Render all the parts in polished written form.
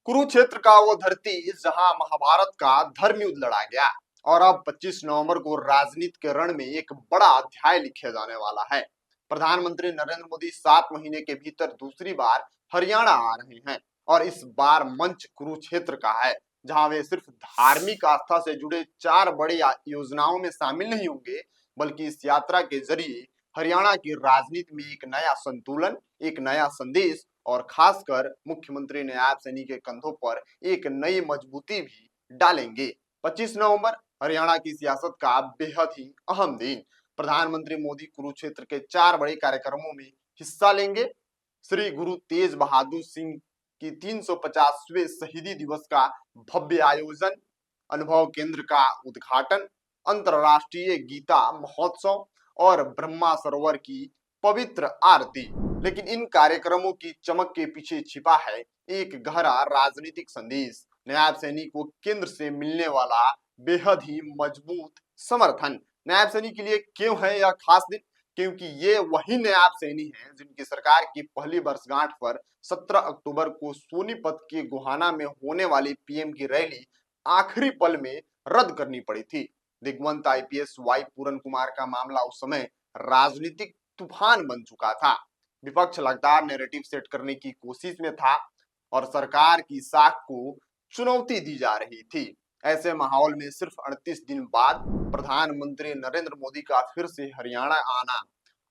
कुरुक्षेत्र का वो धरती जहां महाभारत का धर्म युद्ध लड़ा गया और अब 25 नवंबर को राजनीति के रण में एक बड़ा अध्याय लिखे जाने वाला है। प्रधानमंत्री नरेंद्र मोदी 7 महीने के भीतर दूसरी बार हरियाणा आ रहे हैं और इस बार मंच कुरुक्षेत्र का है, जहां वे सिर्फ धार्मिक आस्था से जुड़े 4 बड़ी योजनाओं में शामिल नहीं होंगे, बल्कि इस यात्रा के जरिए हरियाणा की राजनीति में एक नया संतुलन, एक नया संदेश और खासकर मुख्यमंत्री नायब सैनी के कंधों पर एक नई मजबूती भी डालेंगे। 25 नवंबर हरियाणा की सियासत का बेहद ही अहम दिन। प्रधानमंत्री मोदी कुरुक्षेत्र के 4 बड़े कार्यक्रमों में हिस्सा लेंगे। श्री गुरु तेज बहादुर सिंह की 350वें शहीदी दिवस का भव्य आयोजन, अनुभव केंद्र का उद्घाटन, अंतरराष्ट्रीय गीता महोत्सव और ब्रह्मा सरोवर की पवित्र आरती। लेकिन इन कार्यक्रमों की चमक के पीछे छिपा है एक गहरा राजनीतिक संदेश, नायब सैनी को केंद्र से मिलने वाला बेहद ही मजबूत समर्थन। नायब सैनी के लिए क्यों है यह खास दिन? क्योंकि ये वही नायब सैनी हैं जिनकी सरकार की पहली वर्षगांठ पर 17 अक्टूबर को सोनीपत के गोहाना में होने वाली पीएम की रैली आखिरी पल में रद्द करनी पड़ी थी। दिग्वंत आईपीएस वाई पूरन कुमार का मामला उस समय राजनीतिक तूफान बन चुका था। विपक्ष लगातार नैरेटिव सेट करने की कोशिश में था और सरकार की साख को चुनौती दी जा रही थी। ऐसे माहौल में सिर्फ 38 दिन बाद प्रधानमंत्री नरेंद्र मोदी का फिर से हरियाणा आना,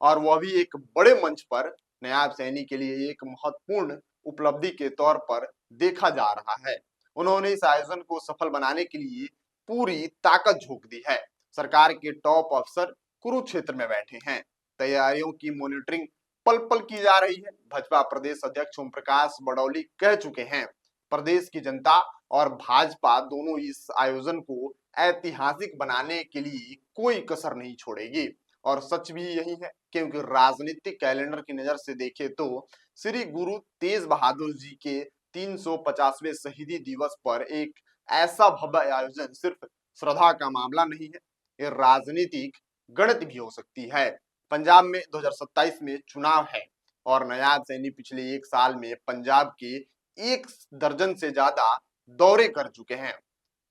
और वह भी एक बड़े मंच पर, नायब सैनी के लिए एक महत्वपूर्ण उपलब्धि के तौर पर देखा जा रहा है। उन्होंने इस आयोजन को सफल बनाने के लिए पूरी ताकत झोंक दी है। सरकार के टॉप अफसर कुरुक्षेत्र में बैठे हैं। तैयारियों की मॉनिटरिंग पल पल की जा रही है। भाजपा प्रदेश अध्यक्ष ओम प्रकाश बड़ौली कह चुके हैं, प्रदेश की जनता और भाजपा दोनों इस आयोजन को ऐतिहासिक बनाने के लिए कोई कसर नहीं छोड़ेगी। और सच भी यही है, क्योंकि राजनीतिक कैलेंडर की नजर से देखें तो श्री गुरु तेज बहादुर जी के 350वें शहीदी दिवस पर एक ऐसा भव्य आयोजन सिर्फ श्रद्धा का मामला नहीं है, ये राजनीतिक गणित भी हो सकती है। पंजाब में 2027 में चुनाव है और नायब सैनी पिछले एक साल में पंजाब के 1 दर्जन से ज्यादा दौरे कर चुके हैं।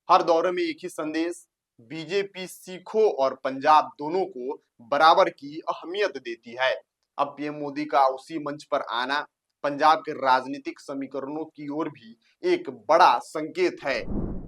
हर दौरे में एक ही संदेश, बीजेपी सिखों और पंजाब दोनों को बराबर की अहमियत देती है। अब पीएम मोदी का उसी मंच पर आना पंजाब के राजनीतिक समीकरणों की ओर भी एक बड़ा संकेत है।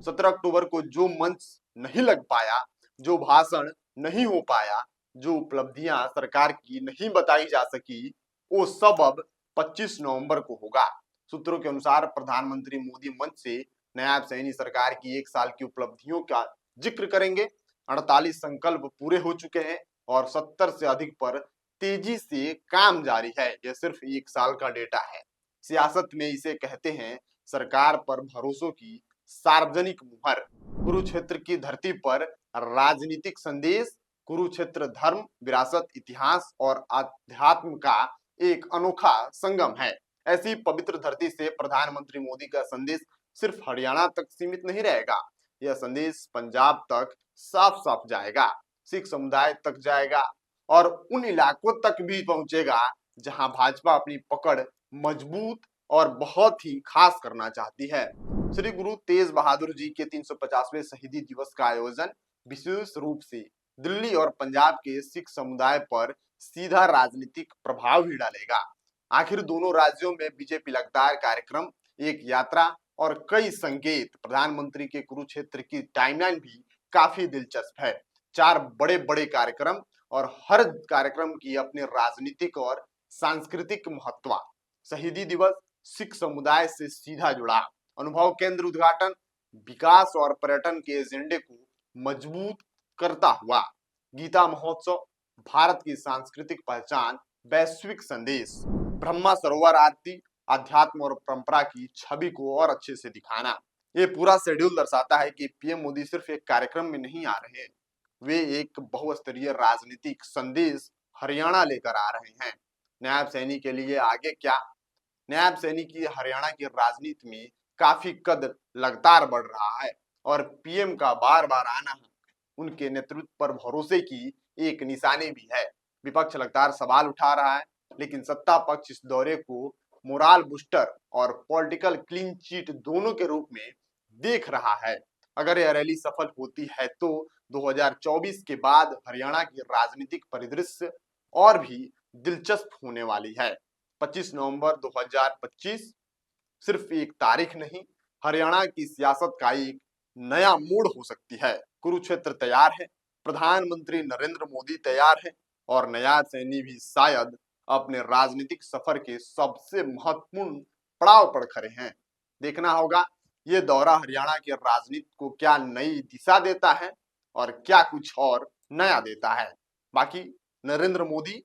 17 अक्टूबर को जो मंच नहीं लग पाया, जो भाषण नहीं हो पाया, जो उपलब्धियां सरकार की नहीं बताई जा सकी, वो सब अब 25 नवंबर को होगा। सूत्रों के अनुसार प्रधानमंत्री मोदी मंच से नायब सैनी सरकार की एक साल की उपलब्धियों का जिक्र करेंगे। 48 संकल्प पूरे हो चुके हैं और 70 से अधिक पर तेजी से काम जारी है। यह सिर्फ एक साल का डेटा है। सियासत में इसे कहते हैं सरकार पर भरोसों की सार्वजनिक मुहर। कुरुक्षेत्र की धरती पर राजनीतिक संदेश, कुरुक्षेत्र धर्म, विरासत, इतिहास और अध्यात्म का एक अनोखा संगम है। ऐसी पवित्र धरती से प्रधानमंत्री मोदी का संदेश सिर्फ हरियाणा तक सीमित नहीं रहेगा, यह संदेश पंजाब तक साफ साफ जाएगा, सिख समुदाय तक जाएगा और उन इलाकों तक भी पहुंचेगा जहां भाजपा अपनी पकड़ मजबूत और बहुत ही खास करना चाहती है। श्री गुरु तेज बहादुर जी के 350वें शहीदी दिवस का आयोजन विशेष रूप से दिल्ली और पंजाब के सिख समुदाय पर सीधा राजनीतिक प्रभाव भी डालेगा। आखिर दोनों राज्यों में बीजेपी लगातार कार्यक्रम, एक यात्रा और कई संकेत। प्रधानमंत्री के कुरुक्षेत्र की टाइमलाइन भी काफी दिलचस्प है। 4 बड़े कार्यक्रम और हर कार्यक्रम की अपने राजनीतिक और सांस्कृतिक महत्व। शहीदी दिवस सिख समुदाय से सीधा जुड़ा, अनुभव केंद्र उद्घाटन विकास और पर्यटन के एजेंडे को मजबूत करता हुआ, गीता महोत्सव भारत की सांस्कृतिक पहचान, वैश्विक संदेश, ब्रह्मा सरोवर आरती अध्यात्म और परंपरा की छवि को और अच्छे से दिखाना। ये पूरा शेड्यूल दर्शाता है कि पीएम मोदी सिर्फ एक कार्यक्रम में नहीं आ रहे हैं, वे एक बहुस्तरीय राजनीतिक संदेश हरियाणा लेकर आ रहे हैं। नायब सैनी के लिए आगे क्या? नायब सैनी की हरियाणा की राजनीति में काफी कद लगातार बढ़ रहा है और पीएम का बार बार आना उनके नेतृत्व पर भरोसे की एक निशानी भी है। विपक्ष लगातार सवाल उठा रहा है, लेकिन सत्ता पक्ष इस दौरे को मोराल बूस्टर और पॉलिटिकल क्लीन चीट दोनों के रूप में देख रहा है। अगर यह रैली सफल होती है तो 2024 के बाद हरियाणा की राजनीतिक परिदृश्य और भी दिलचस्प होने वाली है। 25 नवंबर 2025 सिर्फ एक तारीख नहीं, हरियाणा की सियासत का एक नया मोड़ हो सकती है। कुरुक्षेत्र तैयार है, प्रधानमंत्री नरेंद्र मोदी तैयार है और नया सैनी भी शायद अपने राजनीतिक सफर के सबसे महत्वपूर्ण पड़ाव पर खड़े हैं। देखना होगा ये दौरा हरियाणा के राजनीति को क्या नई दिशा देता है और क्या कुछ और नया देता है। बाकी नरेंद्र मोदी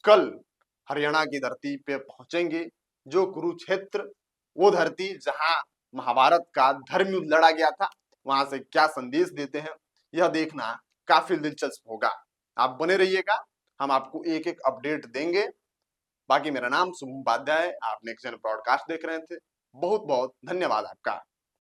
कल हरियाणा की धरती पे पहुंचेंगे, जो कुरुक्षेत्र, वो धरती जहां महाभारत का धर्म युद्ध लड़ा गया था, वहां से क्या संदेश देते हैं, यह देखना काफी दिलचस्प होगा। आप बने रहिएगा, हम आपको एक एक अपडेट देंगे। बाकी मेरा नाम शुभम उपाध्याय है, आप नेक्स्ट जन ब्रॉडकास्ट देख रहे थे। बहुत बहुत धन्यवाद आपका।